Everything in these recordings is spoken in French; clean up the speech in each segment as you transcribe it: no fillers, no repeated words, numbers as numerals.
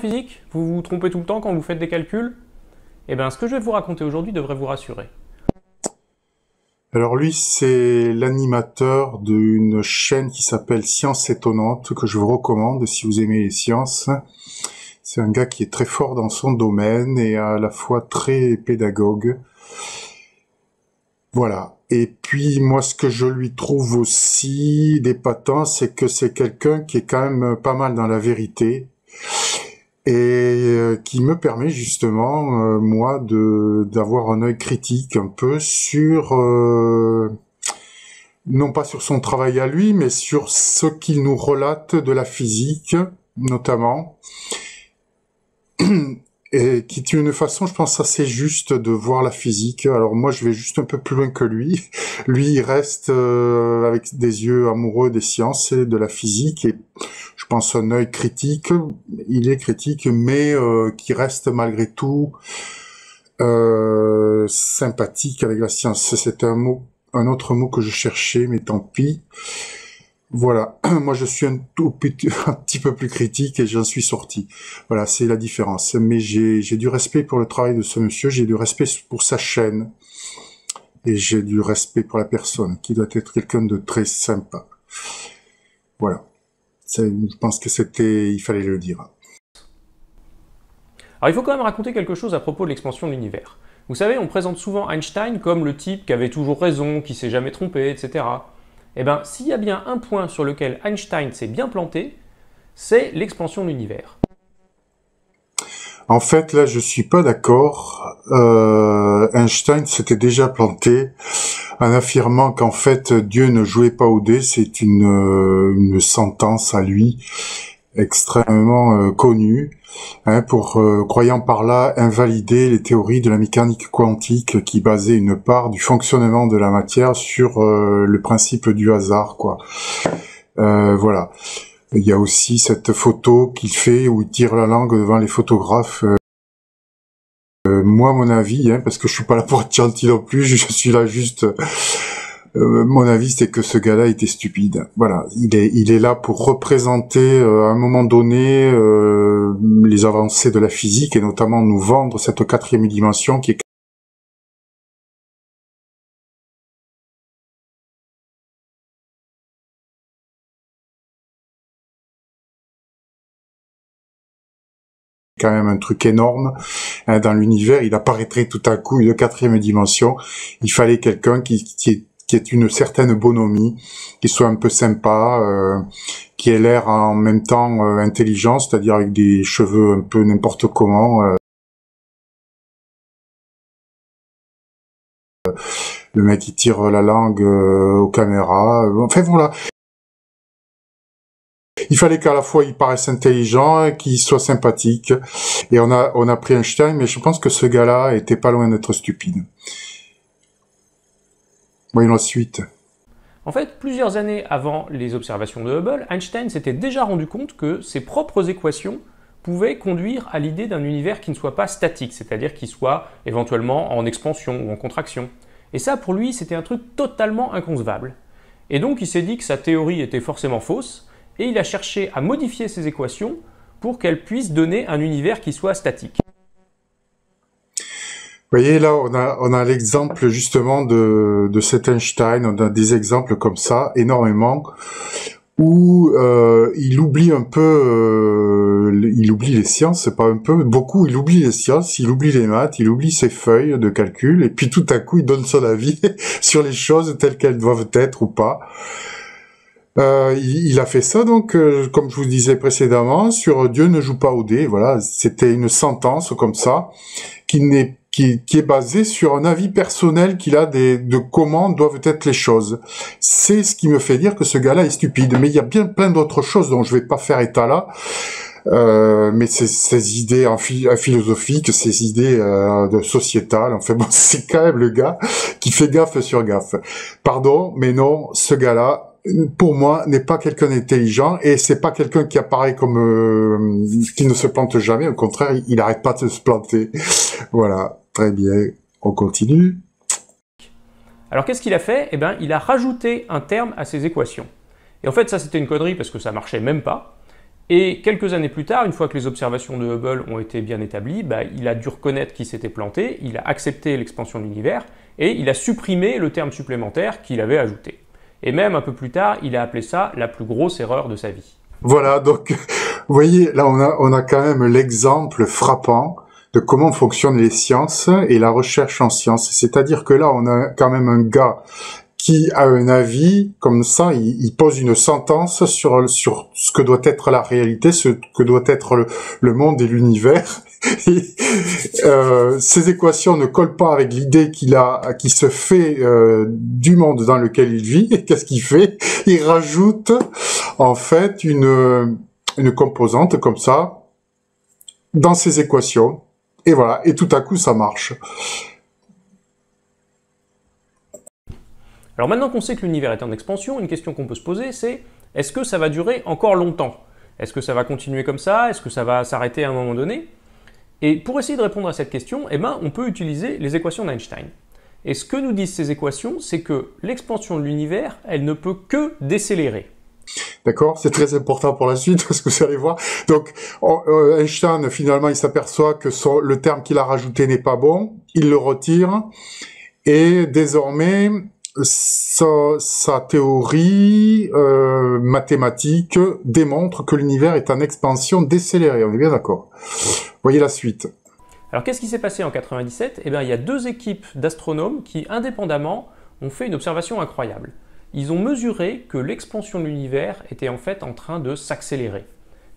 physique? Vous vous trompez tout le temps quand vous faites des calculs? Eh bien, ce que je vais vous raconter aujourd'hui devrait vous rassurer. Alors lui, c'est l'animateur d'une chaîne qui s'appelle Science Étonnante, que je vous recommande si vous aimez les sciences. C'est un gars qui est très fort dans son domaine et à la fois très pédagogue. Voilà. Et puis moi, ce que je lui trouve aussi d'épatant, c'est que c'est quelqu'un qui est quand même pas mal dans la vérité et qui me permet justement, moi, d'avoir un œil critique un peu sur, non pas sur son travail à lui, mais sur ce qu'il nous relate de la physique, notamment. Et qui est une façon, je pense, assez juste de voir la physique. Alors moi, je vais juste un peu plus loin que lui. Lui, il reste avec des yeux amoureux des sciences et de la physique, et je pense un œil critique. Il est critique, mais qui reste malgré tout sympathique avec la science. C'était un autre mot que je cherchais, mais tant pis. Voilà, moi je suis un petit peu plus critique et j'en suis sorti. Voilà, c'est la différence. Mais j'ai du respect pour le travail de ce monsieur, j'ai du respect pour sa chaîne et j'ai du respect pour la personne, qui doit être quelqu'un de très sympa. Voilà, je pense que il fallait le dire. Alors il faut quand même raconter quelque chose à propos de l'expansion de l'univers. Vous savez, on présente souvent Einstein comme le type qui avait toujours raison, qui s'est jamais trompé, etc. Eh bien, s'il y a bien un point sur lequel Einstein s'est bien planté, c'est l'expansion de l'univers. En fait, là, je suis pas d'accord. Einstein s'était déjà planté en affirmant qu'en fait, Dieu ne jouait pas au dé. C'est une sentence à lui extrêmement connue, hein, croyant par là invalider les théories de la mécanique quantique qui basaient une part du fonctionnement de la matière sur le principe du hasard, quoi. Voilà. Il y a aussi cette photo qu'il fait où il tire la langue devant les photographes. Moi, mon avis, hein, parce que je suis pas là pour être gentil non plus, je suis là juste... mon avis, c'est que ce gars-là était stupide. Voilà, il est là pour représenter à un moment donné les avancées de la physique et notamment nous vendre cette quatrième dimension qui est quand même un truc énorme, hein, dans l'univers. Il apparaîtrait tout à coup une quatrième dimension. Il fallait quelqu'un qui ait une certaine bonhomie, qui soit un peu sympa, qui ait l'air en même temps intelligent, c'est-à-dire avec des cheveux un peu n'importe comment. Le mec qui tire la langue aux caméras. Enfin voilà. Il fallait qu'à la fois il paraisse intelligent, qu'il soit sympathique. Et on a pris Einstein, mais je pense que ce gars-là était pas loin d'être stupide. Voyons la suite. En fait, plusieurs années avant les observations de Hubble, Einstein s'était déjà rendu compte que ses propres équations pouvaient conduire à l'idée d'un univers qui ne soit pas statique, c'est-à-dire qui soit éventuellement en expansion ou en contraction. Et ça, pour lui, c'était un truc totalement inconcevable. Et donc, il s'est dit que sa théorie était forcément fausse, et il a cherché à modifier ses équations pour qu'elles puissent donner un univers qui soit statique. Vous voyez, là, on a l'exemple justement de cet Einstein, on a des exemples comme ça, énormément, où il oublie un peu, il oublie les sciences, c'est pas un peu, beaucoup, il oublie les sciences, il oublie les maths, il oublie ses feuilles de calcul, et puis tout à coup, il donne son avis sur les choses telles qu'elles doivent être ou pas. Il a fait ça donc, comme je vous disais précédemment, sur Dieu ne joue pas au dé. Voilà, c'était une sentence comme ça qui est basée sur un avis personnel qu'il a de comment doivent être les choses. C'est ce qui me fait dire que ce gars-là est stupide. Mais il y a bien plein d'autres choses dont je vais pas faire état là. Mais ces idées philosophiques, ces idées de sociétales, enfin bon, c'est quand même le gars qui fait gaffe sur gaffe. Pardon, mais non, ce gars-là, pour moi, n'est pas quelqu'un d'intelligent et c'est pas quelqu'un qui apparaît comme qui ne se plante jamais. Au contraire, il arrête pas de se planter. Voilà, très bien. On continue. Alors qu'est-ce qu'il a fait? Eh bien, il a rajouté un terme à ses équations. Et en fait, ça c'était une connerie parce que ça marchait même pas. Et quelques années plus tard, une fois que les observations de Hubble ont été bien établies, il a dû reconnaître qu'il s'était planté, il a accepté l'expansion de l'univers, et il a supprimé le terme supplémentaire qu'il avait ajouté. Et même un peu plus tard, il a appelé ça la plus grosse erreur de sa vie. Voilà, donc, vous voyez, là, on a quand même l'exemple frappant de comment fonctionnent les sciences et la recherche en sciences. C'est-à-dire que là, on a quand même un gars qui a un avis, comme ça, il pose une sentence sur ce que doit être la réalité, ce que doit être le monde et l'univers. Ces équations ne collent pas avec l'idée qui se fait du monde dans lequel il vit. Et qu'est-ce qu'il fait? Il rajoute, en fait, une composante comme ça dans ses équations. Et voilà. Et tout à coup, ça marche. Alors maintenant qu'on sait que l'univers est en expansion, une question qu'on peut se poser, c'est est-ce que ça va durer encore longtemps? Est-ce que ça va continuer comme ça? Est-ce que ça va s'arrêter à un moment donné? Et pour essayer de répondre à cette question, on peut utiliser les équations d'Einstein. Et ce que nous disent ces équations, c'est que l'expansion de l'univers, elle ne peut que décélérer. D'accord, c'est très important pour la suite, parce que vous allez voir. Donc, Einstein, finalement, il s'aperçoit que le terme qu'il a rajouté n'est pas bon, il le retire, et désormais, sa théorie mathématique démontre que l'univers est en expansion décélérée. On est bien d'accord. Voyez la suite. Alors qu'est-ce qui s'est passé en 97? Il y a deux équipes d'astronomes qui, indépendamment, ont fait une observation incroyable. Ils ont mesuré que l'expansion de l'univers était en fait en train de s'accélérer.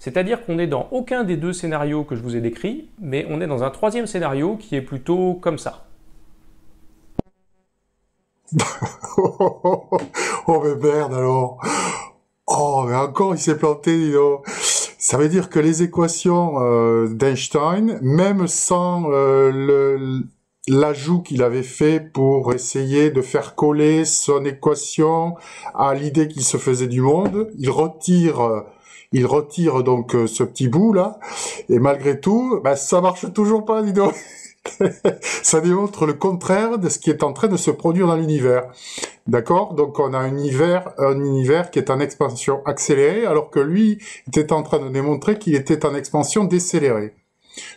C'est-à-dire qu'on n'est dans aucun des deux scénarios que je vous ai décrits, mais on est dans un troisième scénario qui est plutôt comme ça. Oh mais merde alors. Oh mais encore il s'est planté, dis donc. Ça veut dire que les équations d'Einstein, même sans l'ajout qu'il avait fait pour essayer de faire coller son équation à l'idée qu'il se faisait du monde, il retire donc ce petit bout là, et malgré tout, ça marche toujours pas, dis donc. Ça démontre le contraire de ce qui est en train de se produire dans l'univers. D'accord? Donc on a un univers qui est en expansion accélérée, alors que lui était en train de démontrer qu'il était en expansion décélérée.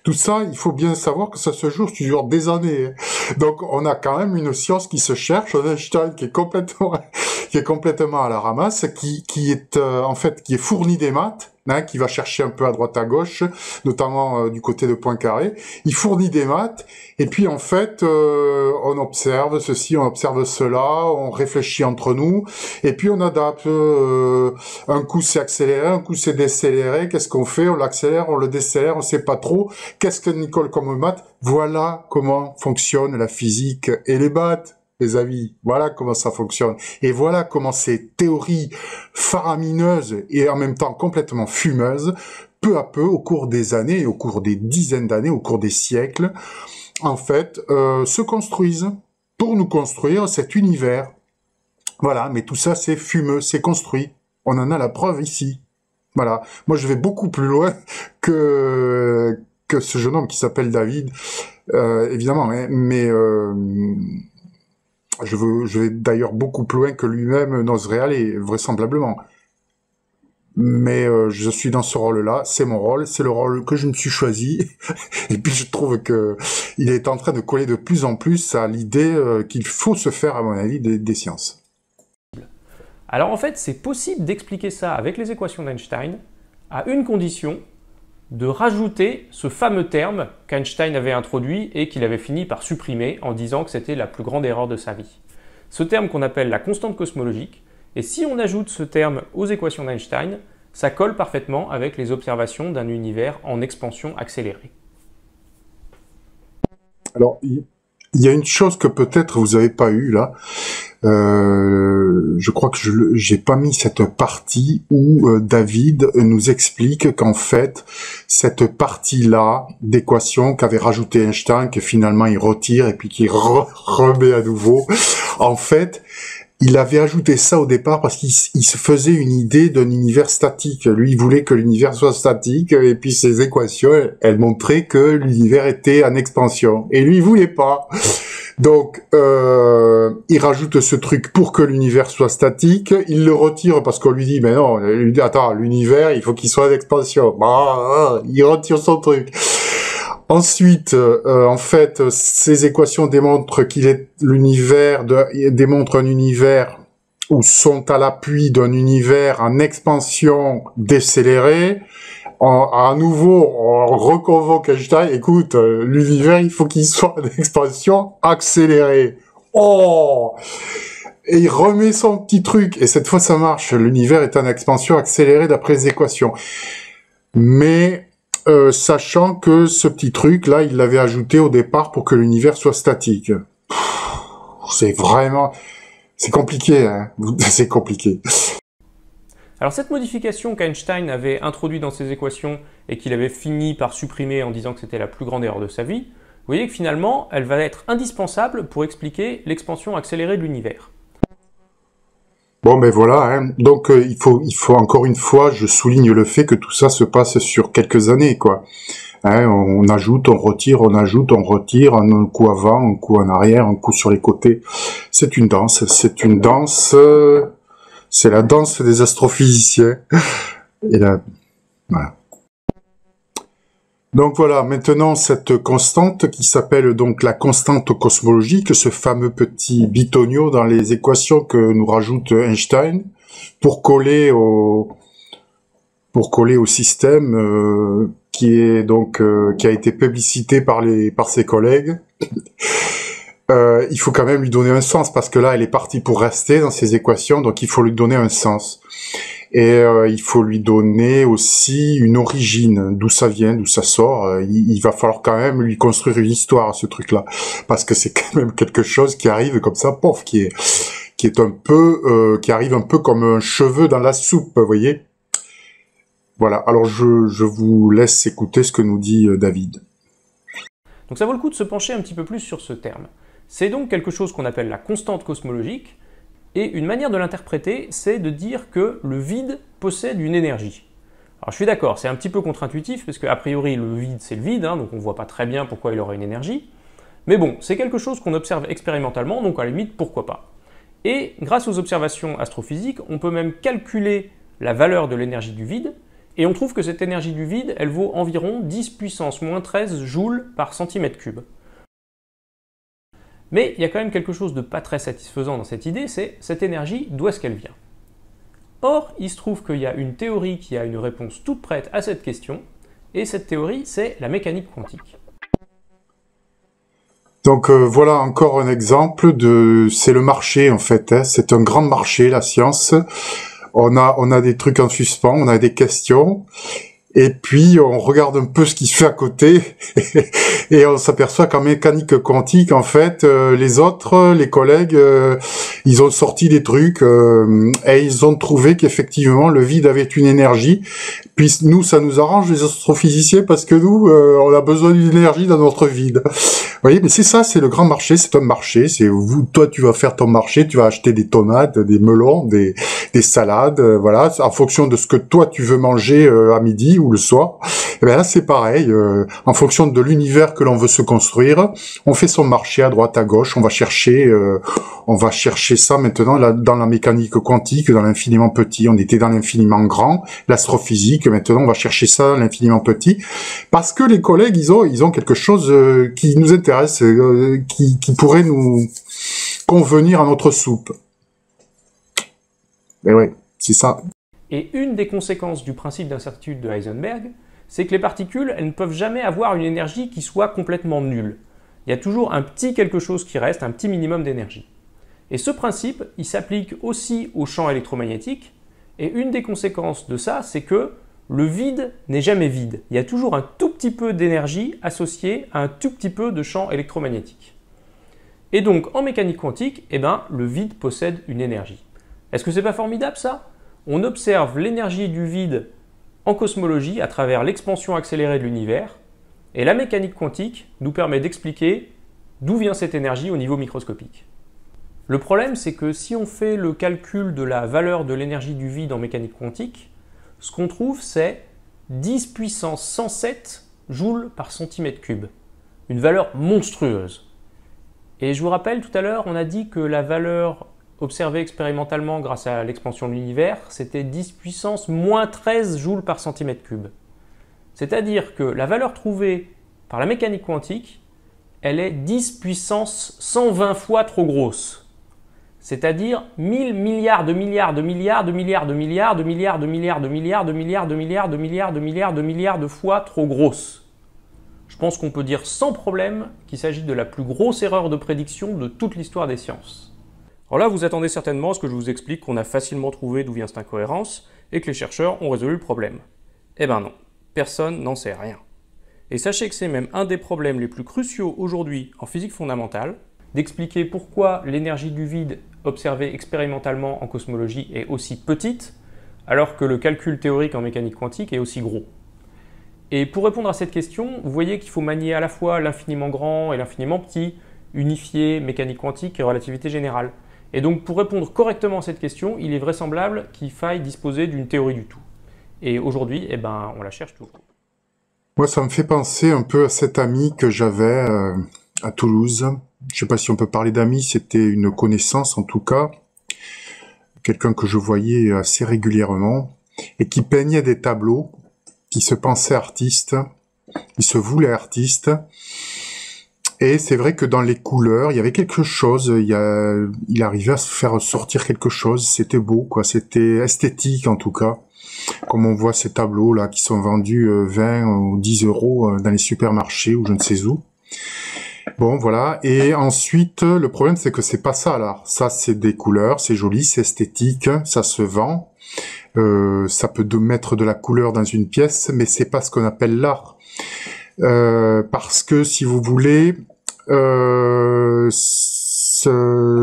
Tout ça, il faut bien savoir que ça se joue sur des années. Donc on a quand même une science qui se cherche, un Einstein qui est complètement à la ramasse, qui est fourni des maths, qui va chercher un peu à droite à gauche, notamment du côté de Poincaré. Il fournit des maths, et puis en fait, on observe ceci, on observe cela, on réfléchit entre nous, et puis on adapte. Un coup c'est accéléré, un coup c'est décéléré. Qu'est-ce qu'on fait? On l'accélère, on le décélère, on sait pas trop. Qu'est-ce que Nicole comme maths? Voilà comment fonctionne la physique et les maths. Les amis, voilà comment ça fonctionne. Et voilà comment ces théories faramineuses et en même temps complètement fumeuses, peu à peu, au cours des années, au cours des dizaines d'années, au cours des siècles, en fait, se construisent pour nous construire cet univers. Voilà, mais tout ça, c'est fumeux, c'est construit. On en a la preuve ici. Voilà. Moi, je vais beaucoup plus loin que ce jeune homme qui s'appelle David, évidemment, hein, mais... Je vais d'ailleurs beaucoup plus loin que lui-même n'oserait aller, vraisemblablement. Mais je suis dans ce rôle-là, c'est mon rôle, c'est le rôle que je me suis choisi. Et puis je trouve que il est en train de coller de plus en plus à l'idée qu'il faut se faire, à mon avis, des sciences. Alors en fait, c'est possible d'expliquer ça avec les équations d'Einstein, à une condition, de rajouter ce fameux terme qu'Einstein avait introduit et qu'il avait fini par supprimer en disant que c'était la plus grande erreur de sa vie. Ce terme qu'on appelle la constante cosmologique, et si on ajoute ce terme aux équations d'Einstein, ça colle parfaitement avec les observations d'un univers en expansion accélérée. Alors, il y a une chose que peut-être vous n'avez pas eue là. Je crois que j'ai pas mis cette partie où David nous explique qu'en fait cette partie-là d'équation qu'avait rajouté Einstein, que finalement il retire et puis qu'il remet à nouveau, en fait il avait ajouté ça au départ parce qu'il se faisait une idée d'un univers statique. Lui, il voulait que l'univers soit statique, et puis ses équations, elles montraient que l'univers était en expansion. Et lui, il voulait pas. Donc, il rajoute ce truc pour que l'univers soit statique. Il le retire parce qu'on lui dit, mais non, attends, l'univers, il faut qu'il soit en expansion. Bah, il retire son truc. Ensuite, en fait, ces équations démontrent démontrent un univers où sont à l'appui d'un univers en expansion décélérée. À nouveau, on reconvoque Einstein. Écoute, l'univers, il faut qu'il soit en expansion accélérée. Oh! Et il remet son petit truc. Et cette fois, ça marche. L'univers est en expansion accélérée d'après les équations. Mais sachant que ce petit truc là, il l'avait ajouté au départ pour que l'univers soit statique. C'est compliqué, hein. C'est compliqué. Alors cette modification qu'Einstein avait introduite dans ses équations et qu'il avait fini par supprimer en disant que c'était la plus grande erreur de sa vie, vous voyez que finalement, elle va être indispensable pour expliquer l'expansion accélérée de l'univers. Bon, ben voilà, hein. Donc il faut encore une fois, je souligne le fait que tout ça se passe sur quelques années, quoi. Hein, on ajoute, on retire, on ajoute, on retire, un coup avant, un coup en arrière, un coup sur les côtés. C'est une danse, c'est la danse des astrophysiciens. Et là, voilà. Donc voilà, maintenant cette constante qui s'appelle donc la constante cosmologique, ce fameux petit bitonio dans les équations que nous rajoute Einstein pour coller au système qui a été publicité par ses collègues. Il faut quand même lui donner un sens parce que là elle est partie pour rester dans ces équations, donc il faut lui donner un sens. Et il faut lui donner aussi une origine, d'où ça vient, d'où ça sort. Il va falloir quand même lui construire une histoire à ce truc-là, parce que c'est quand même quelque chose qui arrive comme ça, pof, qui arrive un peu comme un cheveu dans la soupe, vous voyez. Voilà. Alors je vous laisse écouter ce que nous dit David. Donc ça vaut le coup de se pencher un petit peu plus sur ce terme. C'est donc quelque chose qu'on appelle la constante cosmologique. Et une manière de l'interpréter, c'est de dire que le vide possède une énergie. Alors je suis d'accord, c'est un petit peu contre-intuitif, parce qu'a priori le vide c'est le vide, hein, donc on ne voit pas très bien pourquoi il aurait une énergie. Mais bon, c'est quelque chose qu'on observe expérimentalement, donc à la limite, pourquoi pas. Et grâce aux observations astrophysiques, on peut même calculer la valeur de l'énergie du vide, et on trouve que cette énergie du vide, elle vaut environ 10 puissance moins 13 joules par centimètre cube. Mais il y a quand même quelque chose de pas très satisfaisant dans cette idée, c'est cette énergie, d'où est-ce qu'elle vient? Or, il se trouve qu'il y a une théorie qui a une réponse toute prête à cette question, et cette théorie, c'est la mécanique quantique. Donc voilà encore un exemple c'est le marché en fait, hein. C'est un grand marché, la science. On a des trucs en suspens, on a des questions. Et puis, on regarde un peu ce qui se fait à côté et on s'aperçoit qu'en mécanique quantique, en fait, les collègues, ils ont sorti des trucs et ils ont trouvé qu'effectivement, le vide avait une énergie. Puis nous, ça nous arrange, les astrophysiciens, parce que nous, on a besoin d'une énergie dans notre vide. Vous voyez, mais c'est ça, c'est le grand marché, c'est un marché. Toi, tu vas faire ton marché, tu vas acheter des tomates, des melons, des salades, voilà, en fonction de ce que toi tu veux manger à midi ou le soir. Et bien là, c'est pareil. En fonction de l'univers que l'on veut se construire, on fait son marché à droite, à gauche. On va chercher ça maintenant là, dans la mécanique quantique, dans l'infiniment petit. On était dans l'infiniment grand, l'astrophysique. Maintenant, on va chercher ça dans l'infiniment petit, parce que les collègues, ils ont quelque chose qui nous intéresse, qui pourrait nous convenir à notre soupe. Mais ouais, c'est ça. Et une des conséquences du principe d'incertitude de Heisenberg, c'est que les particules, elles ne peuvent jamais avoir une énergie qui soit complètement nulle. Il y a toujours un petit quelque chose qui reste, un petit minimum d'énergie. Et ce principe, il s'applique aussi au champ électromagnétique, et une des conséquences de ça, c'est que le vide n'est jamais vide. Il y a toujours un tout petit peu d'énergie associée à un tout petit peu de champ électromagnétique. Et donc, en mécanique quantique, le vide possède une énergie. Est-ce que c'est pas formidable ça? On observe l'énergie du vide en cosmologie à travers l'expansion accélérée de l'univers, et la mécanique quantique nous permet d'expliquer d'où vient cette énergie au niveau microscopique. Le problème, c'est que si on fait le calcul de la valeur de l'énergie du vide en mécanique quantique, ce qu'on trouve, c'est 10 puissance 107 joules par centimètre cube. Une valeur monstrueuse. Et je vous rappelle, tout à l'heure, on a dit que la valeur observée expérimentalement grâce à l'expansion de l'univers, c'était 10 puissance moins 13 joules par centimètre cube. C'est-à-dire que la valeur trouvée par la mécanique quantique, elle est 10 puissance 120 fois trop grosse. C'est-à-dire 1000 milliards de milliards de milliards de milliards de milliards de milliards de milliards de milliards de milliards de milliards de milliards de milliards de milliards de fois trop grosse. Je pense qu'on peut dire sans problème qu'il s'agit de la plus grosse erreur de prédiction de toute l'histoire des sciences. Alors là, vous attendez certainement à ce que je vous explique qu'on a facilement trouvé d'où vient cette incohérence et que les chercheurs ont résolu le problème. Eh ben non, personne n'en sait rien. Et sachez que c'est même un des problèmes les plus cruciaux aujourd'hui en physique fondamentale, d'expliquer pourquoi l'énergie du vide observée expérimentalement en cosmologie est aussi petite, alors que le calcul théorique en mécanique quantique est aussi gros. Et pour répondre à cette question, vous voyez qu'il faut manier à la fois l'infiniment grand et l'infiniment petit, unifier mécanique quantique et relativité générale. Et donc pour répondre correctement à cette question, il est vraisemblable qu'il faille disposer d'une théorie du tout. Et aujourd'hui, eh ben, on la cherche toujours. Moi, ça me fait penser un peu à cet ami que j'avais à Toulouse. Je sais pas si on peut parler d'amis, c'était une connaissance en tout cas, quelqu'un que je voyais assez régulièrement et qui peignait des tableaux, qui se pensait artiste, il se voulait artiste. Et c'est vrai que dans les couleurs, il y avait quelque chose, il arrivait à se faire sortir quelque chose, c'était beau, quoi, c'était esthétique en tout cas. Comme on voit ces tableaux là qui sont vendus 20 ou 10 euros dans les supermarchés ou je ne sais où. Bon, voilà. Et ensuite, le problème, c'est que c'est pas ça, là. Ça, c'est des couleurs, c'est joli, c'est esthétique, ça se vend. Ça peut mettre de la couleur dans une pièce, mais c'est pas ce qu'on appelle l'art. Parce que, si vous voulez,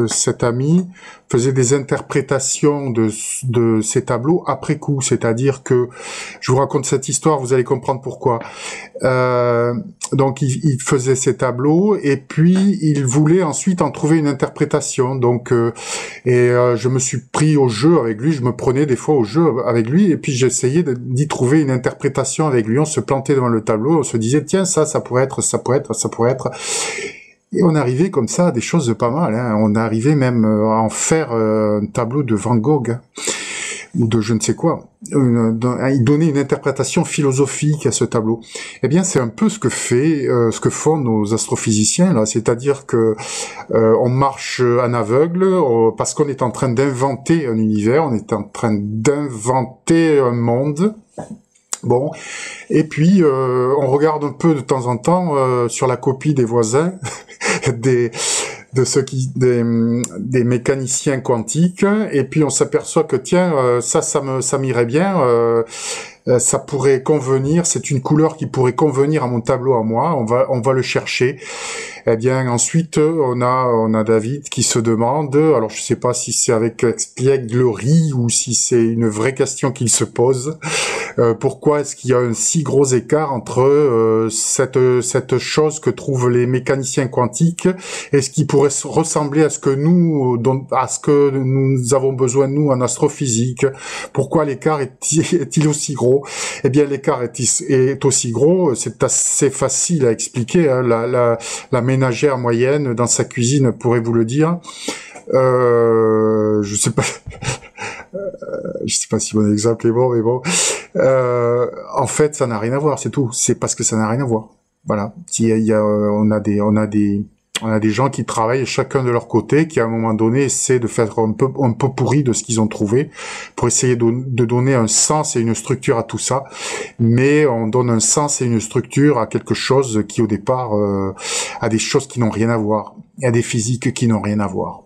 cet ami faisait des interprétations de ces tableaux après coup, c'est-à-dire que, je vous raconte cette histoire, vous allez comprendre pourquoi. Donc il faisait ces tableaux et puis il voulait ensuite en trouver une interprétation. Donc je me suis pris au jeu avec lui, je me prenais des fois au jeu avec lui et puis j'essayais d'y trouver une interprétation avec lui. On se plantait devant le tableau, on se disait tiens ça pourrait être, ça pourrait être, ça pourrait être. Et on arrivait comme ça à des choses pas mal. Hein. On arrivait même à en faire un tableau de Van Gogh hein, ou de je ne sais quoi. Il donnait une interprétation philosophique à ce tableau. Eh bien, c'est un peu ce que font nos astrophysiciens là. C'est-à-dire que on marche en aveugle parce qu'on est en train d'inventer un univers, on est en train d'inventer un monde. Bon, et puis on regarde un peu de temps en temps sur la copie des voisins, des mécaniciens quantiques, et puis on s'aperçoit que tiens, ça m'irait bien, ça pourrait convenir, c'est une couleur qui pourrait convenir à mon tableau à moi, on va le chercher. Eh bien, ensuite, on a David qui se demande, alors je sais pas si c'est avec espièglerie ou si c'est une vraie question qu'il se pose, pourquoi est-ce qu'il y a un si gros écart entre cette chose que trouvent les mécaniciens quantiques et ce qui pourrait ressembler à ce que nous avons besoin nous en astrophysique? Pourquoi l'écart est-il aussi gros? Eh bien, l'écart est aussi gros, c'est assez facile à expliquer, hein, la ménagère moyenne dans sa cuisine pourrait vous le dire. Je sais pas si mon exemple est bon, mais bon. En fait, ça n'a rien à voir, c'est tout. C'est parce que ça n'a rien à voir. Voilà. On a des gens qui travaillent chacun de leur côté, qui à un moment donné essaient de faire un peu pourri de ce qu'ils ont trouvé, pour essayer de donner un sens et une structure à tout ça. Mais on donne un sens et une structure à quelque chose qui au départ a des choses qui n'ont rien à voir, et à des physiques qui n'ont rien à voir.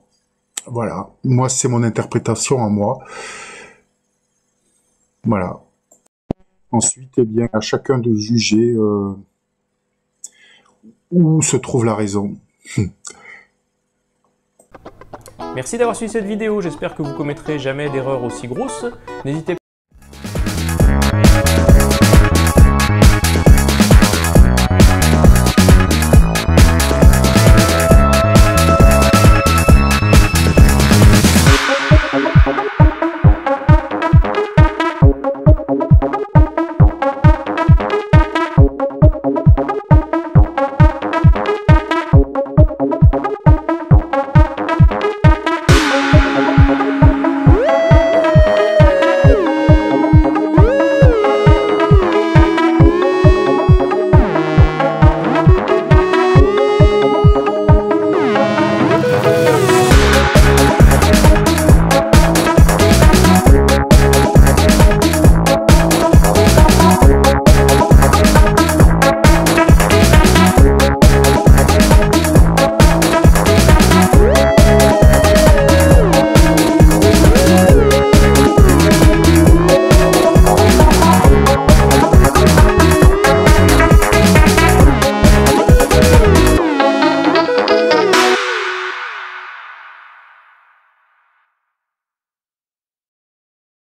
Voilà. Moi, c'est mon interprétation à moi. Voilà. Ensuite, eh bien, à chacun de juger où se trouve la raison. Merci d'avoir suivi cette vidéo, j'espère que vous commettrez jamais d'erreurs aussi grosses. N'hésitez